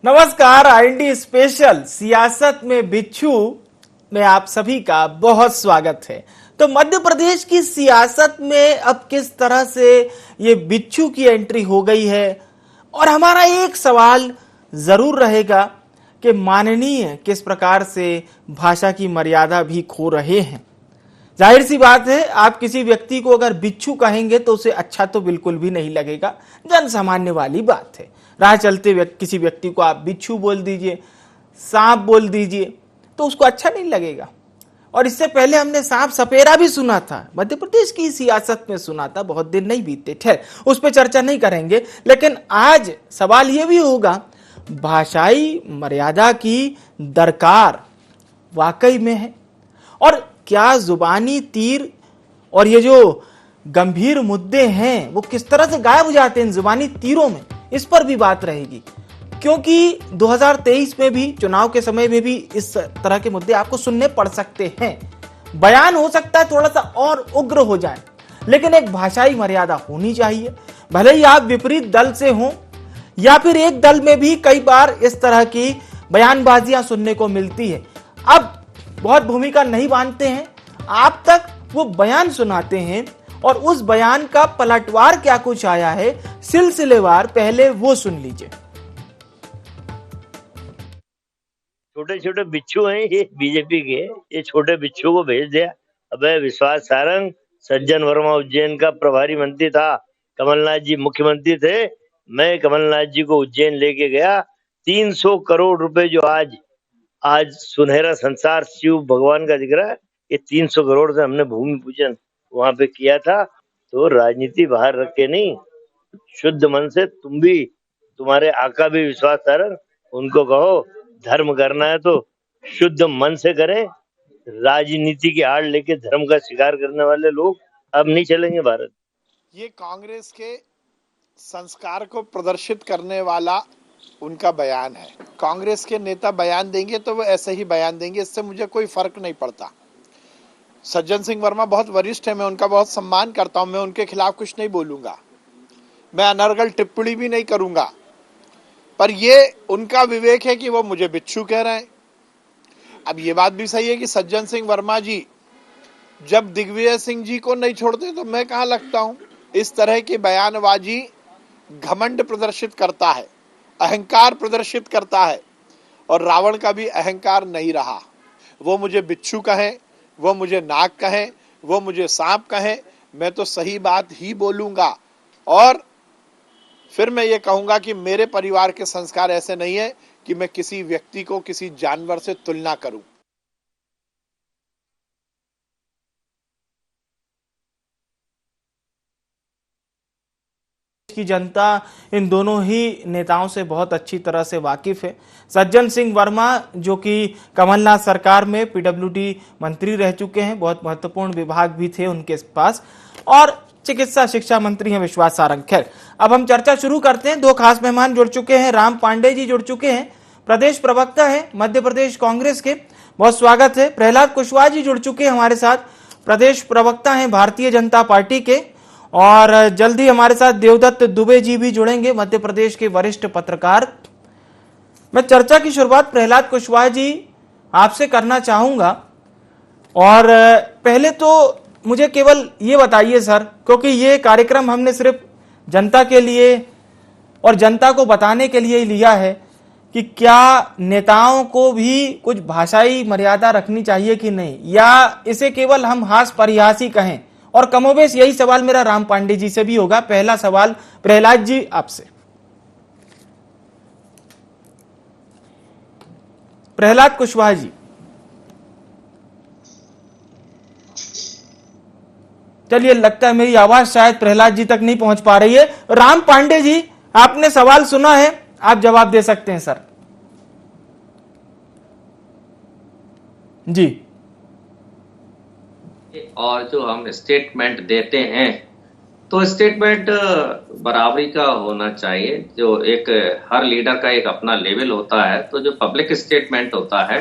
नमस्कार। IND special सियासत में बिच्छू में आप सभी का बहुत स्वागत है। तो मध्य प्रदेश की सियासत में अब किस तरह से ये बिच्छू की एंट्री हो गई है, और हमारा एक सवाल जरूर रहेगा कि माननीय किस प्रकार से भाषा की मर्यादा भी खो रहे हैं। जाहिर सी बात है, आप किसी व्यक्ति को अगर बिच्छू कहेंगे तो उसे अच्छा तो बिल्कुल भी नहीं लगेगा, जन सामान्य वाली बात है। राह चलते किसी व्यक्ति को आप बिच्छू बोल दीजिए, सांप बोल दीजिए, तो उसको अच्छा नहीं लगेगा। और इससे पहले हमने सांप सपेरा भी सुना था, मध्य प्रदेश की सियासत में सुना था, बहुत दिन नहीं बीते। खैर, उस पर चर्चा नहीं करेंगे। लेकिन आज सवाल यह भी होगा, भाषाई मर्यादा की दरकार वाकई में है, और क्या जुबानी तीर और ये जो गंभीर मुद्दे हैं वो किस तरह से गायब हो जाते हैं इन जुबानी तीरों में, इस पर भी बात रहेगी। क्योंकि 2023 में भी, चुनाव के समय में भी इस तरह के मुद्दे आपको सुनने पड़ सकते हैं। बयान हो सकता है थोड़ा सा और उग्र हो जाए, लेकिन एक भाषाई मर्यादा होनी चाहिए। भले ही आप विपरीत दल से हों या फिर एक दल में भी कई बार इस तरह की बयानबाजियां सुनने को मिलती है। अब बहुत भूमिका नहीं बांधते हैं, आप तक वो बयान सुनाते हैं और उस बयान का पलटवार क्या कुछ आया है सिलसिलेवार, पहले वो सुन लीजिए। छोटे छोटे बिच्छू हैं ये बीजेपी के, ये छोटे बिच्छू को भेज दिया। अबे विश्वास सारंग, सज्जन वर्मा उज्जैन का प्रभारी मंत्री था, कमलनाथ जी मुख्यमंत्री थे, मैं कमलनाथ जी को उज्जैन लेके गया। 300 करोड़ रुपए जो आज सुनहरा संसार शिव भगवान का दिख रहा है, ये 300 करोड़ से हमने भूमि पूजन वहां पे किया था। तो राजनीति बाहर रख के नहीं, शुद्ध मन से तुम भी, तुम्हारे आका भी विश्वास सारंग, उनको कहो धर्म करना है तो शुद्ध मन से करें। राजनीति की आड़ लेके धर्म का शिकार करने वाले लोग अब नहीं चलेंगे भारत। ये कांग्रेस के संस्कार को प्रदर्शित करने वाला उनका बयान है। कांग्रेस के नेता बयान देंगे तो वो ऐसे ही बयान देंगे, इससे मुझे कोई फर्क नहीं पड़ता। सज्जन सिंह वर्मा बहुत वरिष्ठ है, मैं उनका बहुत सम्मान करता हूं, मैं उनके खिलाफ कुछ नहीं बोलूंगा, मैं अनर्गल टिप्पणी भी नहीं करूंगा, पर ये उनका विवेक है कि वो मुझे बिच्छू कह रहे हैं। अब ये बात भी सही है कि सज्जन सिंह वर्मा जी जब दिग्विजय सिंह जी को नहीं छोड़ते तो मैं कहां लगता हूं। इस तरह की बयानबाजी घमंड प्रदर्शित करता है, अहंकार प्रदर्शित करता है, और रावण का भी अहंकार नहीं रहा। वो मुझे बिच्छू कहें, वो मुझे नाग कहें, वो मुझे सांप कहें, मैं तो सही बात ही बोलूंगा। और फिर मैं ये कहूंगा कि मेरे परिवार के संस्कार ऐसे नहीं है कि मैं किसी व्यक्ति को किसी जानवर से तुलना करूं। की जनता इन दोनों ही नेताओं से बहुत अच्छी तरह से वाकिफ है। सज्जन सिंह वर्मा जो कि कमलनाथ सरकार में पीडब्ल्यूडी मंत्री रह चुके हैं, बहुत महत्वपूर्ण विभाग भी थे उनके पास, और चिकित्सा शिक्षा मंत्री हैं विश्वास सारंग। खैर, अब हम चर्चा शुरू करते हैं। दो खास मेहमान जुड़ चुके हैं। राम पांडे जी जुड़ चुके हैं, प्रदेश प्रवक्ता है मध्य प्रदेश कांग्रेस के, बहुत स्वागत है। प्रहलाद कुशवाहा जी जुड़ चुके हैं हमारे साथ, प्रदेश प्रवक्ता है भारतीय जनता पार्टी के, और जल्द ही हमारे साथ देवदत्त दुबे जी भी जुड़ेंगे, मध्य प्रदेश के वरिष्ठ पत्रकार। मैं चर्चा की शुरुआत प्रहलाद कुशवाहा जी आपसे करना चाहूंगा, और पहले तो मुझे केवल ये बताइए सर, क्योंकि ये कार्यक्रम हमने सिर्फ जनता के लिए और जनता को बताने के लिए ही लिया है कि क्या नेताओं को भी कुछ भाषाई मर्यादा रखनी चाहिए कि नहीं, या इसे केवल हम हास परिहास ही कहें। और कमोबेश यही सवाल मेरा राम पांडे जी से भी होगा। पहला सवाल प्रहलाद जी आपसे। प्रहलाद कुशवाहा जी, चलिए, लगता है मेरी आवाज शायद प्रहलाद जी तक नहीं पहुंच पा रही है। राम पांडे जी, आपने सवाल सुना है, आप जवाब दे सकते हैं सर जी। और जो हम स्टेटमेंट देते हैं तो स्टेटमेंट बराबरी का होना चाहिए। जो एक हर लीडर का एक अपना लेवल होता है, तो जो पब्लिक स्टेटमेंट होता है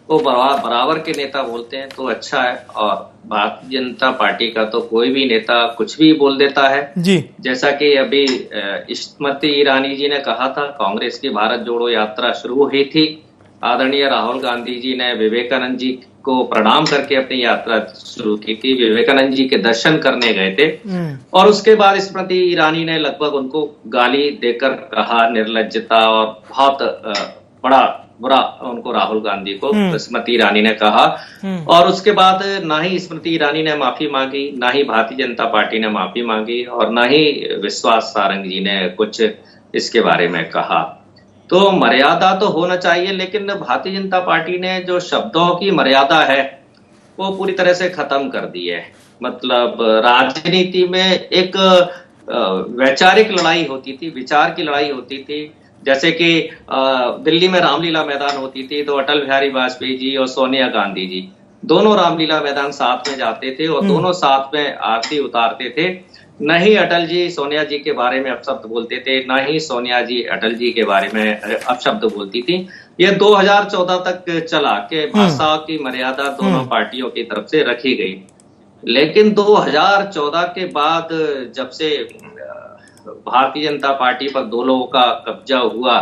वो बराबर के नेता बोलते हैं तो अच्छा है। और भारतीय जनता पार्टी का तो कोई भी नेता कुछ भी बोल देता है जी। जैसा कि अभी स्मृति ईरानी जी ने कहा था, कांग्रेस की भारत जोड़ो यात्रा शुरू हुई थी, आदरणीय राहुल गांधी जी ने विवेकानंद जी को प्रणाम करके अपनी यात्रा शुरू की थी, विवेकानंद जी के दर्शन करने गए थे और उसके बाद स्मृति ईरानी ने लगभग उनको गाली देकर कहा निर्लज्जता, और बहुत बड़ा बुरा उनको राहुल गांधी को स्मृति ईरानी ने कहा। और उसके बाद ना ही स्मृति ईरानी ने माफी मांगी, ना ही भारतीय जनता पार्टी ने माफी मांगी और ना ही विश्वास सारंग जी ने कुछ इसके बारे में कहा। तो मर्यादा तो होना चाहिए, लेकिन भारतीय जनता पार्टी ने जो शब्दों की मर्यादा है वो पूरी तरह से खत्म कर दी है। मतलब राजनीति में एक वैचारिक लड़ाई होती थी, विचार की लड़ाई होती थी। जैसे कि दिल्ली में रामलीला मैदान होती थी तो अटल बिहारी वाजपेयी जी और सोनिया गांधी जी दोनों रामलीला मैदान साथ में जाते थे और दोनों साथ में आरती उतारते थे। न ही अटल जी सोनिया जी के बारे में अपशब्द बोलते थे, न ही सोनिया जी अटल जी के बारे में अपशब्द बोलती थी। ये 2014 तक चला कि भाषा की मर्यादा दोनों पार्टियों की तरफ से रखी गई। लेकिन 2014 के बाद जब से भारतीय जनता पार्टी पर दो लोगों का कब्जा हुआ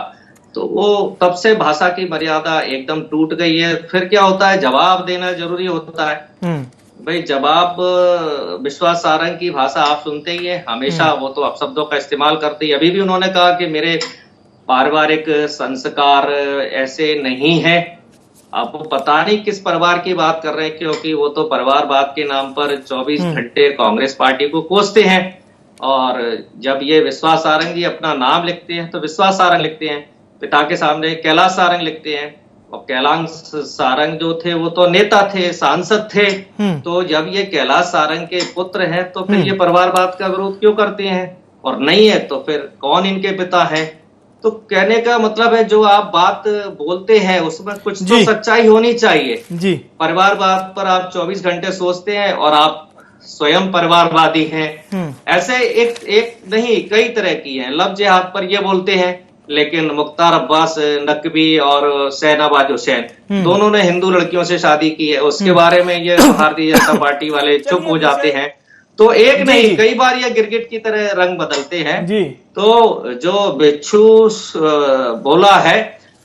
तो वो तब से भाषा की मर्यादा एकदम टूट गई है। फिर क्या होता है, जवाब देना जरूरी होता है। भाई जवाब, विश्वास सारंग की भाषा आप सुनते ही है, हमेशा वो तो अपशब्दों का इस्तेमाल करते ही। अभी भी उन्होंने कहा कि मेरे पारिवारिक संस्कार ऐसे नहीं है। अब वो पता नहीं किस परिवार की बात कर रहे हैं, क्योंकि वो तो परिवारवाद के नाम पर 24 घंटे कांग्रेस पार्टी को कोसते हैं। और जब ये विश्वास सारंग जी अपना नाम लिखते हैं तो विश्वास सारंग लिखते हैं, पिता के सामने कैलाश सारंग लिखते हैं। और कैलाश सारंग जो थे वो तो नेता थे, सांसद थे। तो जब ये कैलाश सारंग के पुत्र हैं तो फिर ये परिवारवाद का विरोध क्यों करते हैं? और नहीं है तो फिर कौन इनके पिता है? तो कहने का मतलब है जो आप बात बोलते हैं उसमें कुछ तो सच्चाई होनी चाहिए जी। परिवारवाद पर आप 24 घंटे सोचते हैं और आप स्वयं परिवारवादी हैं। ऐसे एक नहीं कई तरह की हैं। लव जिहाद पर ये बोलते हैं, लेकिन मुख्तार अब्बास नकवी और शहनाबाज हुसैन दोनों ने हिंदू लड़कियों से शादी की है, उसके बारे में ये भारतीय जनता पार्टी वाले चुप हो जाते हैं। तो एक नहीं कई बार ये गिरगिट की तरह रंग बदलते हैं जी। तो जो बिच्छू बोला है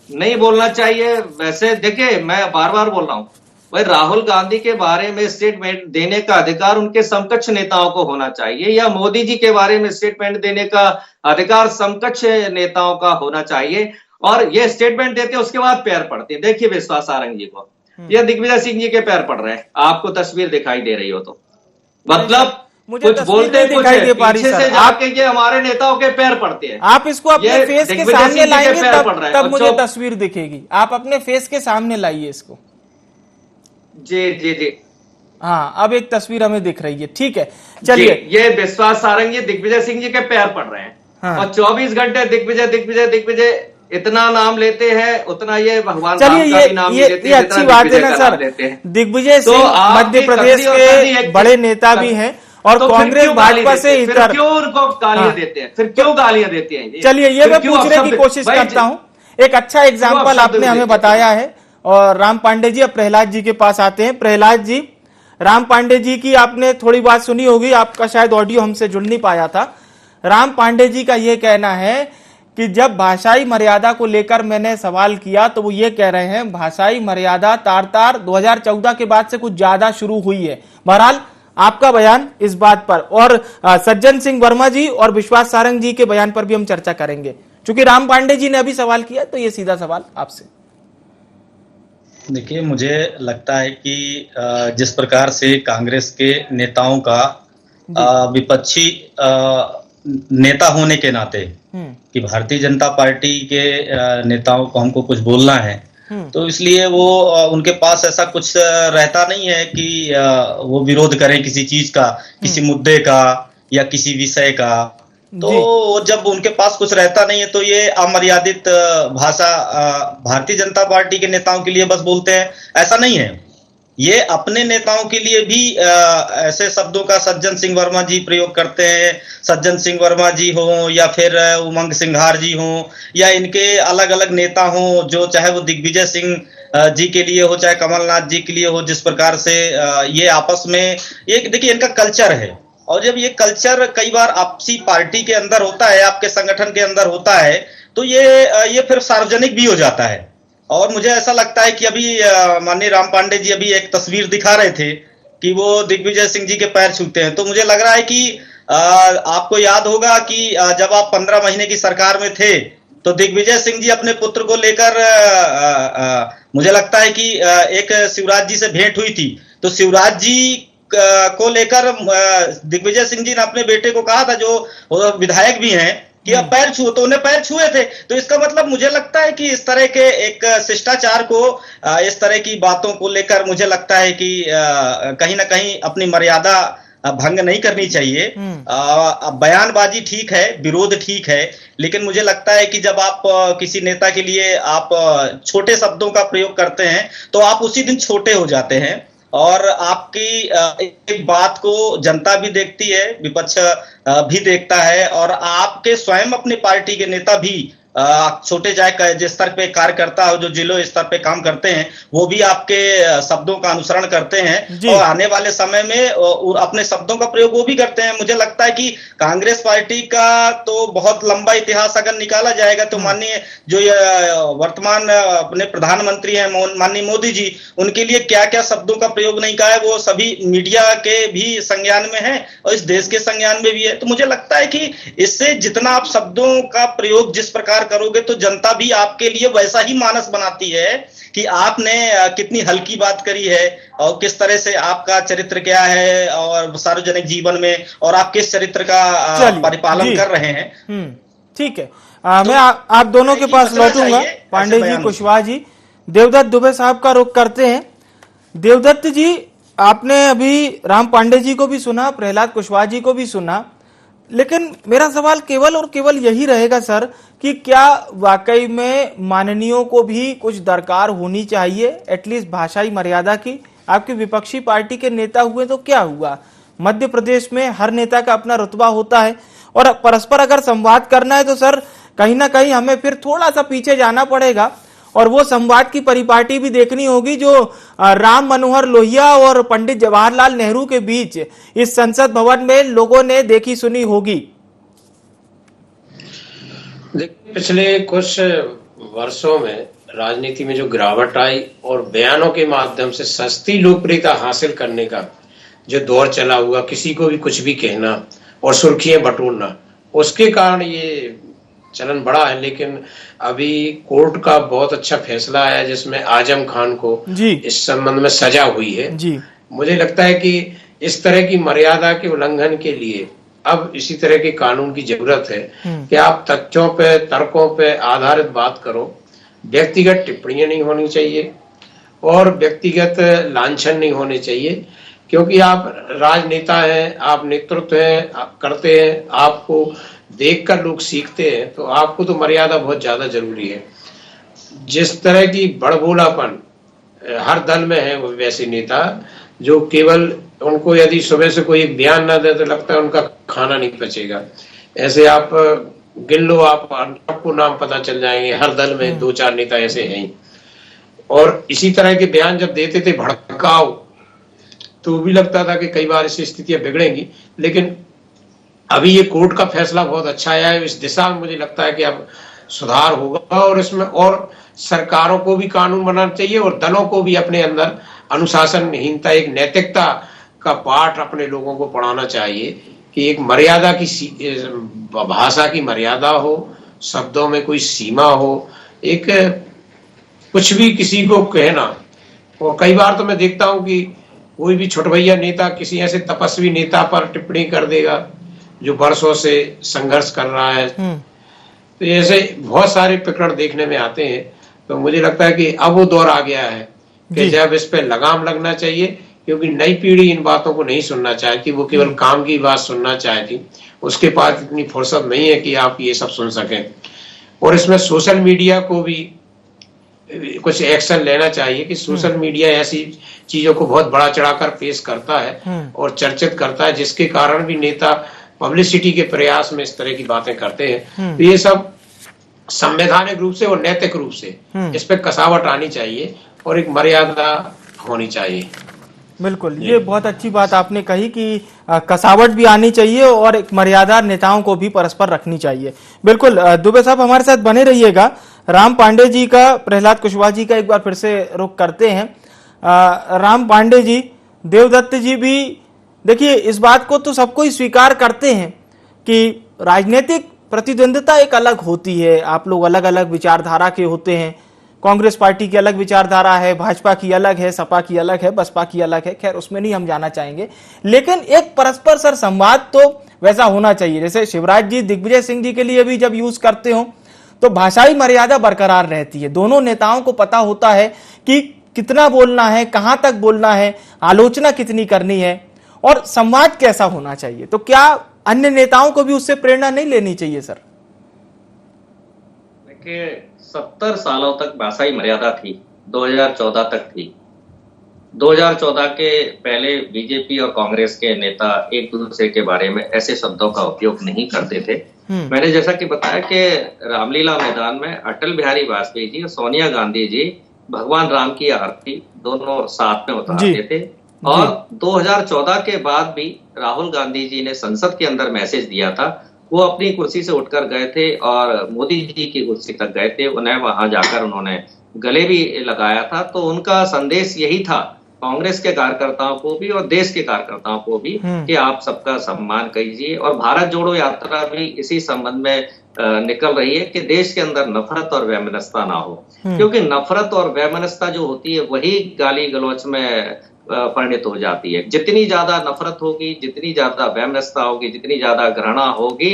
नहीं बोलना चाहिए। वैसे देखिए मैं बार बार बोल रहा हूँ भाई, राहुल गांधी के बारे में स्टेटमेंट देने का अधिकार उनके समकक्ष नेताओं को होना चाहिए, या मोदी जी के बारे में स्टेटमेंट देने का अधिकार समकक्ष नेताओं का होना चाहिए। और ये स्टेटमेंट देते उसके बाद पैर पड़ते हैं। देखिए विश्वास सारंग जी को, ये दिग्विजय सिंह जी के पैर पड़ रहे हैं, आपको तस्वीर दिखाई दे रही हो तो मतलब मुझे कुछ बोलते कुछ है, पीछे से जाके ये हमारे नेताओं के पैर पड़ते हैं। आप इसको अपने फेस के सामने लाएंगे तब मुझे तस्वीर दिखेगी। आप अपने फेस के सामने लाइए इसको। जी जी जी हाँ, अब एक तस्वीर हमें दिख रही है, ठीक है। चलिए, ये विश्वास सारंग जी दिग्विजय सिंह जी के पैर पड़ रहे हैं। हाँ। और 24 घंटे दिग्विजय दिग्विजय दिग्विजय इतना नाम लेते हैं उतना ये भगवान चलिए ये अच्छी बात है ना सर। दिग्विजय सिंह मध्य प्रदेश के बड़े नेता भी हैं और कांग्रेस भाजपा से इतर, क्यों उनको गालियां देते हैं? फिर क्यों गालियां देते हैं? चलिए ये मैं पूछने की कोशिश करता हूँ। एक अच्छा एग्जाम्पल आपने हमें बताया है। और राम पांडे जी अब प्रहलाद जी के पास आते हैं। प्रहलाद जी, राम पांडे जी की आपने थोड़ी बात सुनी होगी, आपका शायद ऑडियो हमसे जुड़ नहीं पाया था। राम पांडे जी का यह कहना है कि जब भाषाई मर्यादा को लेकर मैंने सवाल किया तो वो ये कह रहे हैं भाषाई मर्यादा तार 2014 के बाद से कुछ ज्यादा शुरू हुई है। बहरहाल आपका बयान इस बात पर, और सज्जन सिंह वर्मा जी और विश्वास सारंग जी के बयान पर भी हम चर्चा करेंगे। चूंकि राम पांडे जी ने अभी सवाल किया तो ये सीधा सवाल आपसे। देखिए, मुझे लगता है कि जिस प्रकार से कांग्रेस के नेताओं का विपक्षी नेता होने के नाते कि भारतीय जनता पार्टी के नेताओं को हमको कुछ बोलना है, तो इसलिए वो उनके पास ऐसा कुछ रहता नहीं है कि वो विरोध करें किसी चीज का, किसी मुद्दे का या किसी विषय का। तो जब उनके पास कुछ रहता नहीं है तो ये अमर्यादित भाषा भारतीय जनता पार्टी के नेताओं के लिए बस बोलते हैं, ऐसा नहीं है। ये अपने नेताओं के लिए भी ऐसे शब्दों का सज्जन सिंह वर्मा जी प्रयोग करते हैं। सज्जन सिंह वर्मा जी हों या फिर उमंग सिंघार जी हों या इनके अलग अलग नेता हों, जो चाहे वो दिग्विजय सिंह जी के लिए हो, चाहे कमलनाथ जी के लिए हो, जिस प्रकार से ये आपस में एक देखिए इनका कल्चर है, और जब ये कल्चर कई बार आपसी पार्टी के अंदर होता है, आपके संगठन के अंदर होता है, तो ये फिर सार्वजनिक भी हो जाता है। और मुझे ऐसा लगता है कि अभी माननीय राम पांडे जी अभी एक तस्वीर दिखा रहे थे कि वो दिग्विजय सिंह जी के पैर छूते हैं, तो मुझे लग रहा है कि आपको याद होगा कि जब आप 15 महीने की सरकार में थे तो दिग्विजय सिंह जी अपने पुत्र को लेकर मुझे लगता है कि एक शिवराज जी से भेंट हुई थी, तो शिवराज जी को लेकर दिग्विजय सिंह जी ने अपने बेटे को कहा था, जो विधायक भी हैं, कि अब पैर छुओ, तो उन्हें पैर छुए थे। तो इसका मतलब मुझे लगता है कि इस तरह के एक शिष्टाचार को, इस तरह की बातों को लेकर मुझे लगता है कि कहीं ना कहीं अपनी मर्यादा भंग नहीं करनी चाहिए। बयानबाजी ठीक है, विरोध ठीक है, लेकिन मुझे लगता है कि जब आप किसी नेता के लिए आप छोटे शब्दों का प्रयोग करते हैं तो आप उसी दिन छोटे हो जाते हैं, और आपकी एक बात को जनता भी देखती है, विपक्ष भी देखता है, और आपके स्वयं अपनी पार्टी के नेता भी छोटे चाहे जिस स्तर पे कार्यकर्ता हो, जो जिलों स्तर पे काम करते हैं, वो भी आपके शब्दों का अनुसरण करते हैं, और आने वाले समय में अपने शब्दों का प्रयोग वो भी करते हैं। मुझे लगता है कि कांग्रेस पार्टी का तो बहुत लंबा इतिहास अगर निकाला जाएगा तो माननीय जो वर्तमान अपने प्रधानमंत्री हैं माननीय मोदी जी, उनके लिए क्या क्या शब्दों का प्रयोग नहीं कहा है, वो सभी मीडिया के भी संज्ञान में है और इस देश के संज्ञान में भी है। तो मुझे लगता है कि इससे जितना आप शब्दों का प्रयोग जिस प्रकार करोगे तो जनता भी आपके लिए वैसा ही मानस बनाती है कि आपने कितनी हल्की बात करी है और किस तरह से आपका चरित्र क्या है और सार्वजनिक जीवन में, और आप किस चरित्र का परिपालन कर रहे हैं। ठीक है, मैं आप दोनों के पास लौटूंगा। पांडे जी, कुशवाहा जी, देवदत्त दुबे साहब का रुख करते हैं। देवदत्त जी, आपने अभी राम पांडे जी को भी सुना, प्रहलाद कुशवाहा जी को भी सुना, लेकिन मेरा सवाल केवल और केवल यही रहेगा सर कि क्या वाकई में माननीयों को भी कुछ दरकार होनी चाहिए, एटलीस्ट भाषाई मर्यादा की। आपकी विपक्षी पार्टी के नेता हुए तो क्या हुआ, मध्य प्रदेश में हर नेता का अपना रुतबा होता है, और परस्पर अगर संवाद करना है तो सर कहीं ना कहीं हमें फिर थोड़ा सा पीछे जाना पड़ेगा, और वो संवाद की परिपाटी भी देखनी होगी जो राम मनोहर लोहिया और पंडित जवाहरलाल नेहरू के बीच इस संसद भवन में लोगों ने देखी सुनी होगी। देखिए, पिछले कुछ वर्षों में राजनीति में जो गिरावट आई और बयानों के माध्यम से सस्ती लोकप्रियता हासिल करने का जो दौर चला हुआ, किसी को भी कुछ भी कहना और सुर्खियां बटोरना, उसके कारण ये चलन बढ़ा है। लेकिन अभी कोर्ट का बहुत अच्छा फैसला आया जिसमें आजम खान को इस संबंध में सजा हुई है जी। मुझे लगता है कि इस तरह की मर्यादा के उल्लंघन के लिए अब इसी तरह के कानून की जरूरत है कि आप तथ्यों पे, तर्कों पे आधारित बात करो, व्यक्तिगत टिप्पणियां नहीं होनी चाहिए और व्यक्तिगत लांछन नहीं होने चाहिए, क्योंकि आप राजनेता हैं, आप नेतृत्व हैं, आप करते हैं, आपको देखकर लोग सीखते हैं, तो आपको तो मर्यादा बहुत ज्यादा जरूरी है। जिस तरह की बड़बोलापन हर दल में है, वो वैसे नेता जो केवल उनको यदि सुबह से कोई बयान ना दे तो लगता है उनका खाना नहीं पचेगा। ऐसे आप गिन लो, आपको नाम पता चल जाएंगे, हर दल में 2-4 नेता ऐसे हैं। और इसी तरह के बयान जब देते थे भड़काओ, तो भी लगता था कि कई बार ऐसी स्थितियां बिगड़ेंगी। लेकिन अभी ये कोर्ट का फैसला बहुत अच्छा आया है, इस दिशा में मुझे लगता है कि अब सुधार होगा, और इसमें और सरकारों को भी कानून बनाना चाहिए और दलों को भी अपने अंदर अनुशासनहीनता, एक नैतिकता का पाठ अपने लोगों को पढ़ाना चाहिए कि एक मर्यादा की, भाषा की मर्यादा हो, शब्दों में कोई सीमा हो, एक कुछ भी किसी को कहना। और कई बार तो मैं देखता हूं कि कोई भी छोटभैया नेता किसी ऐसे तपस्वी नेता पर टिप्पणी कर देगा जो वर्षों से संघर्ष कर रहा है, तो ऐसे बहुत सारे प्रकरण देखने में आते हैं। तो मुझे लगता है कि अब वो दौर आ गया है कि जब इस पे लगाम लगना चाहिए, क्योंकि नई पीढ़ी इन बातों को नहीं सुनना चाहती, वो केवल काम की बात सुनना चाहती, उसके पास इतनी फुर्सत नहीं है कि आप ये सब सुन सकें। और इसमें सोशल मीडिया को भी कुछ एक्शन लेना चाहिए कि सोशल मीडिया ऐसी चीजों को बहुत बड़ा चढ़ाकर पेश करता है और चर्चित करता है, जिसके कारण भी नेता पब्लिसिटी के प्रयास में इस तरह की बातें करते हैं। तो ये सब संवैधानिक रूप से और नैतिक रूप से इस पे कसावट आनी चाहिए और एक मर्यादा होनी चाहिए। बिल्कुल, ये बहुत अच्छी बात आपने कही कि कसावट भी आनी चाहिए और एक मर्यादा नेताओं को भी परस्पर रखनी चाहिए। बिल्कुल, दुबे साहब हमारे साथ बने रहिएगा। राम पांडे जी का, प्रहलाद कुशवाहा जी का एक बार फिर से रुख करते हैं। राम पांडे जी, देवदत्त जी भी, देखिए इस बात को तो सबको ही स्वीकार करते हैं कि राजनीतिक प्रतिद्वंदिता एक अलग होती है, आप लोग अलग अलग विचारधारा के होते हैं। कांग्रेस पार्टी की अलग विचारधारा है, भाजपा की अलग है, सपा की अलग है, बसपा की अलग है, खैर उसमें नहीं हम जाना चाहेंगे, लेकिन एक परस्पर सर संवाद तो वैसा होना चाहिए। जैसे शिवराज जी दिग्विजय सिंह जी के लिए भी जब यूज करते हो तो भाषाई मर्यादा बरकरार रहती है, दोनों नेताओं को पता होता है कि कितना बोलना है, कहां तक बोलना है, आलोचना कितनी करनी है और संवाद कैसा होना चाहिए। तो क्या अन्य नेताओं को भी उससे प्रेरणा नहीं लेनी चाहिए सर? देखिए 70 सालों तक भाषाई मर्यादा थी, 2014 तक थी। 2014 के पहले बीजेपी और कांग्रेस के नेता एक दूसरे के बारे में ऐसे शब्दों का उपयोग नहीं करते थे। मैंने जैसा कि बताया कि रामलीला मैदान में अटल बिहारी वाजपेयी जी और सोनिया गांधी जी भगवान राम की आरती दोनों साथ में उतारते थे। और 2014 के बाद भी राहुल गांधी जी ने संसद के अंदर मैसेज दिया था, वो अपनी कुर्सी से उठकर गए थे और मोदी जी की कुर्सी तक गए थे, उन्हें वहां जाकर उन्होंने गले भी लगाया था। तो उनका संदेश यही था कांग्रेस के कार्यकर्ताओं को भी और देश के कार्यकर्ताओं को भी कि आप सबका सम्मान कीजिए। और भारत जोड़ो यात्रा भी इसी संबंध में निकल रही है कि देश के अंदर नफरत और वैमनस्यता ना हो, क्योंकि नफरत और वैमनस्यता जो होती है वही गाली गलौच में परिणित हो जाती है। जितनी ज्यादा नफरत होगी, जितनी ज्यादा वैमनस्यता होगी, जितनी ज्यादा घृणा होगी,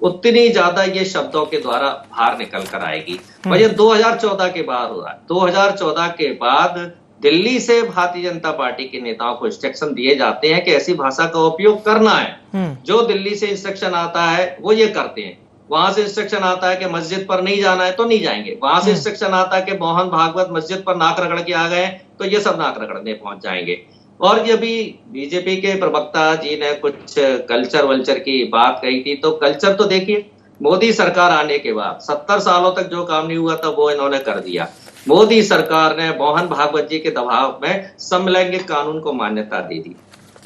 उतनी ज्यादा ये शब्दों के द्वारा बाहर निकल कर आएगी। और ये 2014 के बाद हो रहा है। 2014 के बाद दिल्ली से भारतीय जनता पार्टी के नेताओं को इंस्ट्रक्शन दिए जाते हैं कि ऐसी भाषा का उपयोग करना है। जो दिल्ली से इंस्ट्रक्शन आता है वो ये करते हैं। वहां से इंस्ट्रक्शन आता है कि मस्जिद पर नहीं जाना है तो नहीं जाएंगे। वहां से इंस्ट्रक्शन आता है कि मोहन भागवत मस्जिद पर नाक रगड़ के आ गए तो ये सब नाक रगड़ने पहुंच जाएंगे। और ये भी बीजेपी के प्रवक्ता जी ने कुछ कल्चर वल्चर की बात कही थी, तो कल्चर तो देखिए मोदी सरकार आने के बाद 70 सालों तक जो काम नहीं हुआ था वो इन्होंने कर दिया। मोदी सरकार ने मोहन भागवत जी के दबाव में समलैंगिक कानून को मान्यता दे दी।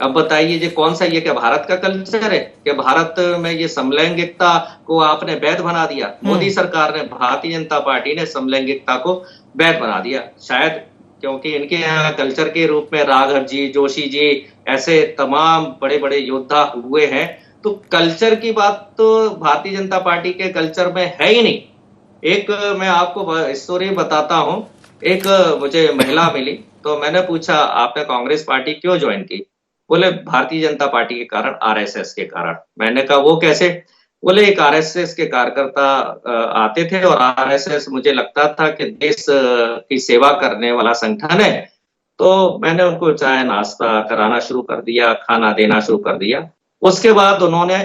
अब बताइए ये कौन सा, ये क्या भारत का कल्चर है कि भारत में ये समलैंगिकता को आपने वैध बना दिया? मोदी सरकार ने, भारतीय जनता पार्टी ने समलैंगिकता को वैध बना दिया। शायद क्योंकि इनके यहाँ कल्चर के रूप में राघव जी, जोशी जी, ऐसे तमाम बड़े बड़े योद्धा हुए हैं, तो कल्चर की बात तो भारतीय जनता पार्टी के कल्चर में है ही नहीं। एक मैं आपको स्टोरी बताता हूँ। एक मुझे महिला मिली तो मैंने पूछा आपने कांग्रेस पार्टी क्यों ज्वाइन की? बोले भारतीय जनता पार्टी के कारण, आरएसएस के कारण। मैंने कहा वो कैसे? बोले एक आरएसएस के कार्यकर्ता आते थे और आरएसएस मुझे लगता था कि देश की सेवा करने वाला संगठन है, तो मैंने उनको चाय नाश्ता कराना शुरू कर दिया, खाना देना शुरू कर दिया। उसके बाद उन्होंने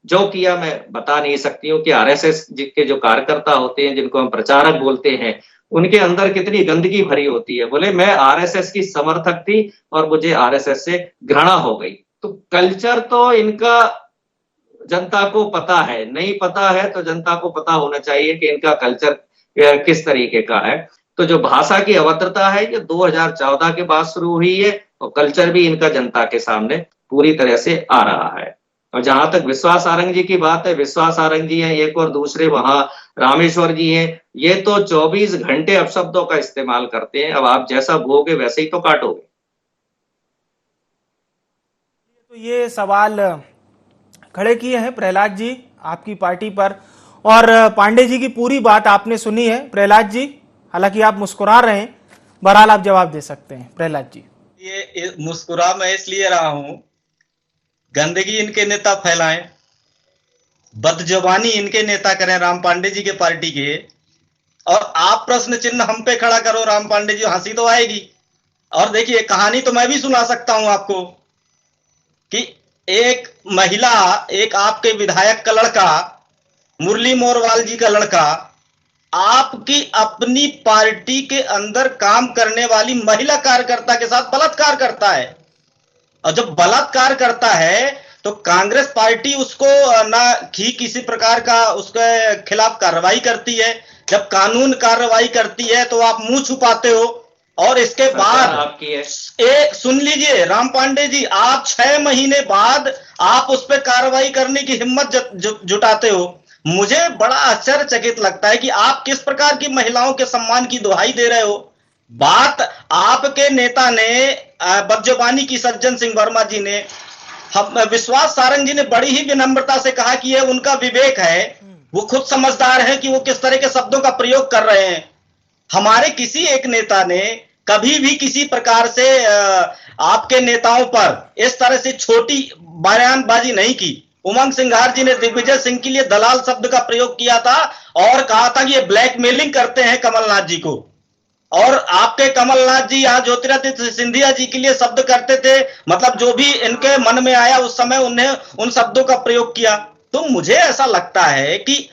जो किया मैं बता नहीं सकती हूँ कि आरएसएस के जो कार्यकर्ता होते हैं, जिनको हम प्रचारक बोलते हैं, उनके अंदर कितनी गंदगी भरी होती है। बोले मैं आरएसएस की समर्थक थी और मुझे आरएसएस से घृणा हो गई। तो कल्चर तो इनका जनता को पता है, नहीं पता है तो जनता को पता होना चाहिए कि इनका कल्चर किस तरीके का है। तो जो भाषा की अभद्रता है ये 2014 के बाद शुरू हुई है और कल्चर भी इनका जनता के सामने पूरी तरह से आ रहा है। और जहां तक विश्वास सारंग जी की बात है, विश्वास सारंग जी हैं एक और दूसरे वहां रामेश्वर जी हैं, ये तो 24 घंटे अपशब्दों का इस्तेमाल करते हैं। अब आप जैसा बोगे वैसे ही तो काटोगे। तो ये सवाल खड़े किए हैं प्रहलाद जी आपकी पार्टी पर, और पांडे जी की पूरी बात आपने सुनी है। प्रहलाद जी, हालांकि आप मुस्कुरा रहे हैं, बहरहाल आप जवाब दे सकते हैं। प्रहलाद जी। ये मुस्कुरा मैं इसलिए रहा हूं, गंदगी इनके नेता फैलाएं, बदजुबानी इनके नेता करें राम पांडे जी के पार्टी के, और आप प्रश्न चिन्ह हम पे खड़ा करो राम पांडे जी, हंसी तो आएगी। और देखिए कहानी तो मैं भी सुना सकता हूं आपको कि एक महिला, एक आपके विधायक का लड़का, मुरली मोरवाल जी का लड़का, आपकी अपनी पार्टी के अंदर काम करने वाली महिला कार्यकर्ता के साथ बलात्कार करता है। और जब बलात्कार करता है तो कांग्रेस पार्टी उसको ना किसी प्रकार का उसके खिलाफ कार्रवाई करती है। जब कानून कार्रवाई करती है तो आप मुंह छुपाते हो और इसके बाद आपकी है। सुन लीजिए राम पांडे जी, आप 6 महीने बाद आप उस पर कार्रवाई करने की हिम्मत जुटाते हो। मुझे बड़ा आश्चर्यचकित लगता है कि आप किस प्रकार की महिलाओं के सम्मान की दुहाई दे रहे हो। बात आपके नेता ने बदजुबानी की, सज्जन सिंह वर्मा जी ने, विश्वास सारंग जी ने बड़ी ही विनम्रता से कहा कि यह उनका विवेक है, वो खुद समझदार है कि वो किस तरह के शब्दों का प्रयोग कर रहे हैं। हमारे किसी एक नेता ने कभी भी किसी प्रकार से आपके नेताओं पर इस तरह से छोटी बयानबाजी नहीं की। उमंग सिंघार जी ने दिग्विजय सिंह के लिए दलाल शब्द का प्रयोग किया था और कहा था कि ये ब्लैकमेलिंग करते हैं कमलनाथ जी को। और आपके कमलनाथ जी यहाँ ज्योतिरादित्य सिंधिया जी के लिए शब्द करते थे, मतलब जो भी इनके मन में आया उस समय उन्हें उन शब्दों का प्रयोग किया। तो मुझे ऐसा लगता है कि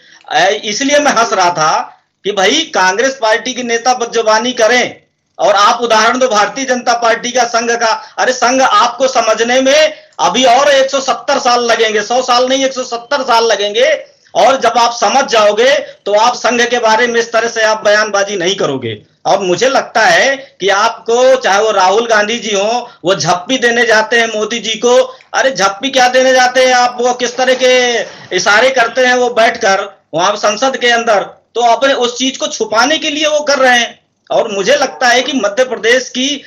इसलिए मैं हंस रहा था कि भाई कांग्रेस पार्टी के नेता बदजुबानी करें और आप उदाहरण दो भारतीय जनता पार्टी का, संघ का। अरे संघ आपको समझने में अभी और 170 साल लगेंगे, 100 साल नहीं 170 साल लगेंगे। और जब आप समझ जाओगे तो आप संघ के बारे में इस तरह से आप बयानबाजी नहीं करोगे। और मुझे लगता है कि आपको, चाहे वो राहुल गांधी जी हो, वो झप्पी देने जाते हैं मोदी जी को। अरे झप्पी क्या देने जाते हैं आप, वो किस तरह के इशारे करते हैं वो बैठकर वहां संसद के अंदर, तो अपने उस चीज को छुपाने के लिए वो कर रहे हैं। और मुझे लगता है कि मध्य प्रदेश की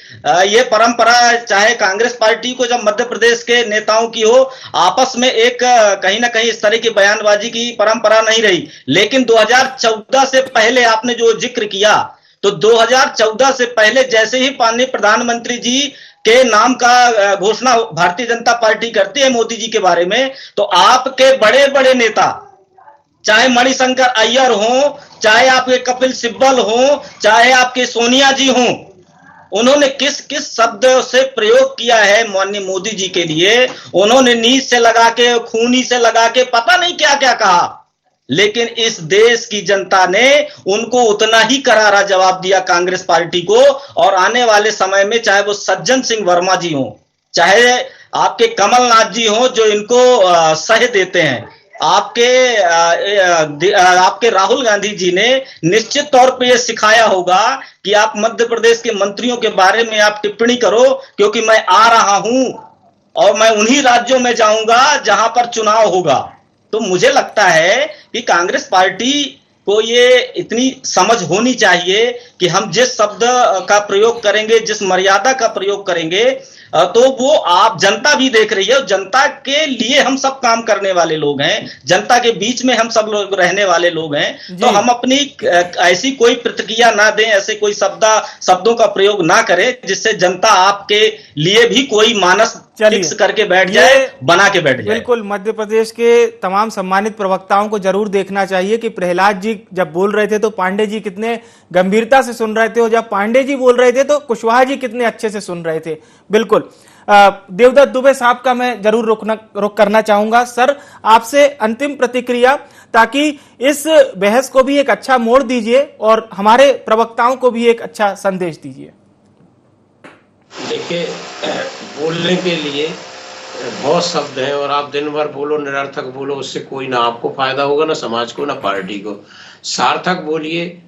ये परंपरा, चाहे कांग्रेस पार्टी को जब मध्य प्रदेश के नेताओं की हो, आपस में एक कहीं ना कहीं इस तरह की बयानबाजी की परंपरा नहीं रही। लेकिन 2014 से पहले आपने जो जिक्र किया, तो 2014 से पहले जैसे ही माननीय प्रधानमंत्री जी के नाम का घोषणा भारतीय जनता पार्टी करती है मोदी जी के बारे में, तो आपके बड़े बड़े नेता, चाहे मणिशंकर अय्यर हो, चाहे आपके कपिल सिब्बल हो, चाहे आपके सोनिया जी हो, उन्होंने किस किस शब्द से प्रयोग किया है माननीय मोदी जी के लिए। उन्होंने नीच से लगा के, खूनी से लगा के, पता नहीं क्या क्या कहा। लेकिन इस देश की जनता ने उनको उतना ही करारा जवाब दिया कांग्रेस पार्टी को। और आने वाले समय में चाहे वो सज्जन सिंह वर्मा जी हो, चाहे आपके कमलनाथ जी हो जो इनको सह देते हैं, आपके राहुल गांधी जी ने निश्चित तौर पे ये सिखाया होगा कि आप मध्य प्रदेश के मंत्रियों के बारे में आप टिप्पणी करो, क्योंकि मैं आ रहा हूं और मैं उन्हीं राज्यों में जाऊंगा जहां पर चुनाव होगा। तो मुझे लगता है कि कांग्रेस पार्टी को ये इतनी समझ होनी चाहिए कि हम जिस शब्द का प्रयोग करेंगे, जिस मर्यादा का प्रयोग करेंगे, तो वो आप, जनता भी देख रही है। जनता के लिए हम सब काम करने वाले लोग हैं, जनता के बीच में हम सब लोग रहने वाले लोग हैं। तो हम अपनी ऐसी कोई प्रतिक्रिया ना दें, ऐसे कोई शब्दों का प्रयोग ना करें जिससे जनता आपके लिए भी कोई मानस फिक्स करके बैठ जाए, बना के बैठ जाए। बिल्कुल, मध्य प्रदेश के तमाम सम्मानित प्रवक्ताओं को जरूर देखना चाहिए कि प्रहलाद जी जब बोल रहे थे तो पांडे जी कितने गंभीरता से सुन रहे थे, और जब पांडे जी बोल रहे थे तो कुशवाहा जी कितने अच्छे से सुन रहे थे। बिल्कुल, देवदत्त दुबे साहब का मैं जरूर रुक करना चाहूंगा। सर, आपसे अंतिम प्रतिक्रिया, ताकि इस बहस को भी एक अच्छा मोड़ दीजिए और हमारे प्रवक्ताओं को भी एक अच्छा संदेश दीजिए। देखिए, बोलने के लिए बहुत शब्द हैं और आप दिन भर बोलो, निरर्थक बोलो, उससे कोई ना आपको फायदा होगा, ना समाज को, ना पार्टी को। सार्थक बोलिए,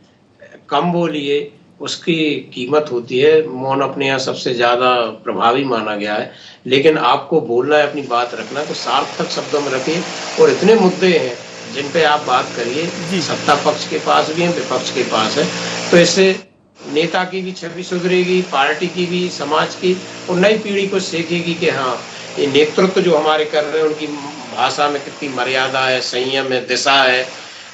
कम बोलिए, उसकी कीमत होती है। मौन अपने यहाँ सबसे ज्यादा प्रभावी माना गया है। लेकिन आपको बोलना है, अपनी बात रखना है, तो सार्थक शब्दों में रखिए। और इतने मुद्दे हैं जिन पे आप बात करिए, सत्ता पक्ष के पास भी है, विपक्ष के पास है, तो इससे नेता की भी छवि सुधरेगी, पार्टी की भी, समाज की, और नई पीढ़ी को सीखेगी कि हाँ, ये नेतृत्व जो हमारे कर रहे हैं उनकी भाषा में कितनी मर्यादा है, संयम है, दिशा है।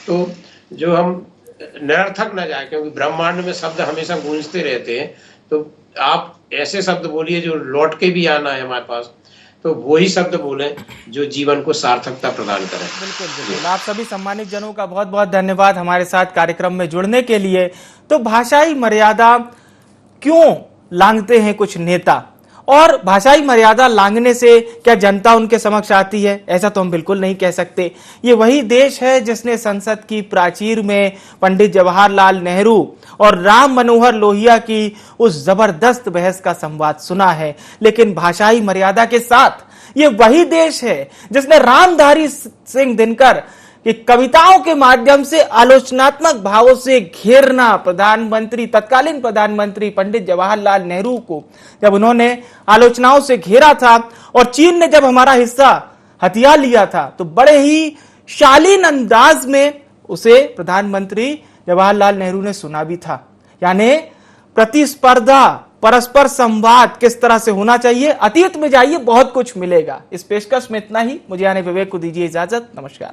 तो जो हम निरर्थक न जाए, क्योंकि ब्रह्मांड में शब्द हमेशा गूंजते रहते हैं। तो आप ऐसे शब्द बोलिए जो लौट के भी आना है हमारे पास, तो वही शब्द बोलें जो जीवन को सार्थकता प्रदान करें। बिल्कुल बिल्कुल। आप सभी सम्मानित जनों का बहुत बहुत धन्यवाद हमारे साथ कार्यक्रम में जुड़ने के लिए। तो भाषाई मर्यादा क्यों लांघते हैं कुछ नेता, और भाषाई मर्यादा लांघने से क्या जनता उनके समक्ष आती है? ऐसा तो हम बिल्कुल नहीं कह सकते। ये वही देश है जिसने संसद की प्राचीर में पंडित जवाहरलाल नेहरू और राम मनोहर लोहिया की उस जबरदस्त बहस का संवाद सुना है। लेकिन भाषाई मर्यादा के साथ ये वही देश है जिसने रामधारी सिंह दिनकर कि कविताओं के माध्यम से आलोचनात्मक भावों से घेरना प्रधानमंत्री, तत्कालीन प्रधानमंत्री पंडित जवाहरलाल नेहरू को जब उन्होंने आलोचनाओं से घेरा था और चीन ने जब हमारा हिस्सा हथिया लिया था तो बड़े ही शालीन अंदाज में उसे प्रधानमंत्री जवाहरलाल नेहरू ने सुना भी था। यानी प्रतिस्पर्धा, परस्पर संवाद किस तरह से होना चाहिए, अतीत में जाइए बहुत कुछ मिलेगा। इस पेशकश में इतना ही। मुझे यानी विवेक को दीजिए इजाजत। नमस्कार।